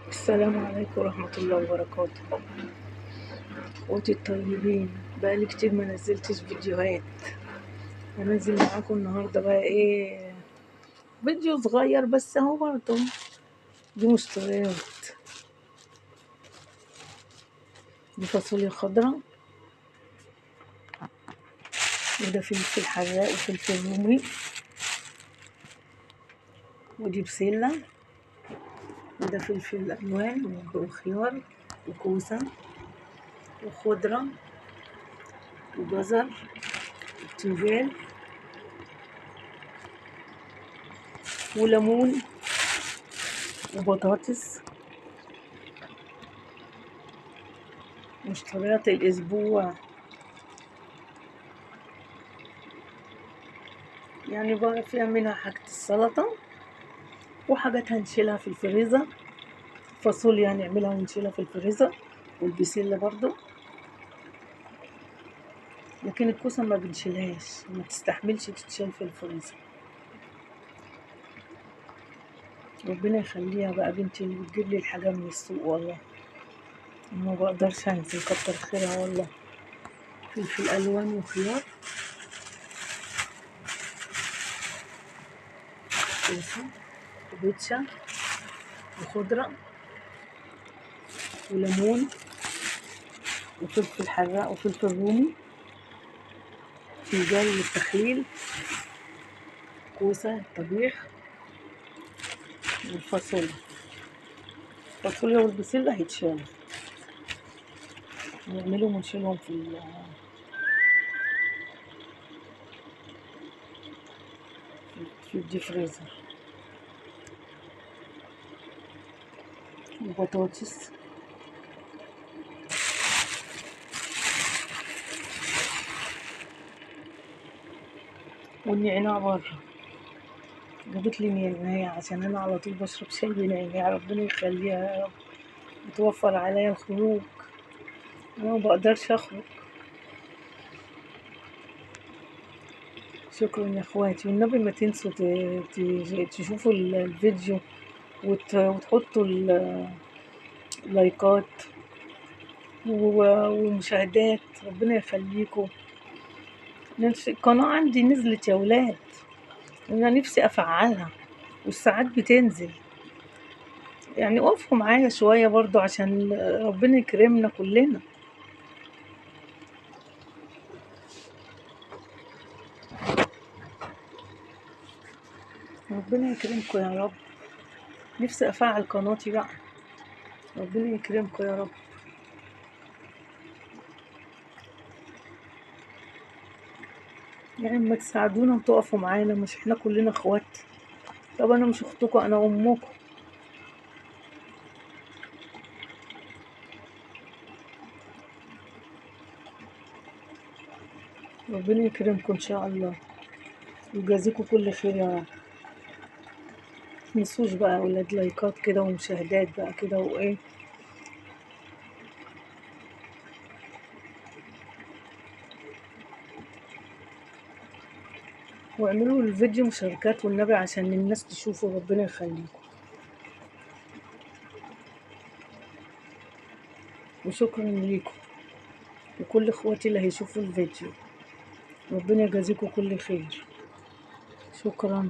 السلام عليكم ورحمة الله وبركاته. اخواتي الطيبين، بقالي كتير ما نزلتش فيديوهات. هنزل معاكم النهاردة بقى ايه، فيديو صغير بس اهو برضه. دي مشتريات، دي فاصوليا خضراء، وده فلفل حراق وفلفل رومي، ودي بسلة، وده فلفل الوان وخيار وكوسة وخضرة وجزر وبتنجان وليمون وبطاطس. مشتريات الاسبوع، يعني بقى فيها منها حاجة السلطة وحاجات هنشيلها في الفريزر. فاصوليا هنعملها ونشيلها في الفريزر، والبسلة برضو. لكن الكوسة ما بنشيلهاش، ما تستحملش تتشال في الفريزر. ربنا يخليها بقى بنتي اللي بتجيب لي الحاجة من السوق، والله ما بقدرش انزل، كتر خيرها والله. فلفل الوان وخيار، كوسة وبيتشا وخضرة وليمون وفلفل حراق وفلفل رومي، فنجان للتخليل، كوسة الطبيخ، والفاصوليا. الفاصوليا والبسلة هيتشالوا، نعملهم ونشيلهم في الدي فريزر. وبطاطس والنعناع بره. جابت لي نعناع عشان انا على طول بشرب شاي بنعناع، ربنا يخليها يا رب. بتوفر عليا الخروج، انا ما بقدرش اخرج. شكرا يا اخواتي، والنبي ما تنسوا تشوفوا الفيديو وتحطوا اللايكات ومشاهدات، ربنا يخليكم. القناة عندي نزلت يا ولاد، انا نفسي افعلها والساعات بتنزل، يعني وقفوا معايا شوية برضو عشان ربنا يكرمنا كلنا. ربنا يكرمكم يا رب. نفسي افعل قناتي بقى، ربنا يكرمكم يا رب. يعني ما تساعدونا وتقفوا معانا، مش احنا كلنا اخوات؟ طب انا مش اختكم، انا امكم. ربنا يكرمكم ان شاء الله ويجازيكم كل خير يا رب. متنسوش بقى يا ولاد لايكات كده ومشاهدات بقى كده وايه، واعملوا الفيديو مشاركات والنبي عشان الناس تشوفوا، ربنا يخليكم. وشكرا ليكم وكل اخواتي اللي هيشوفوا الفيديو، ربنا يجازيكم كل خير. شكرا.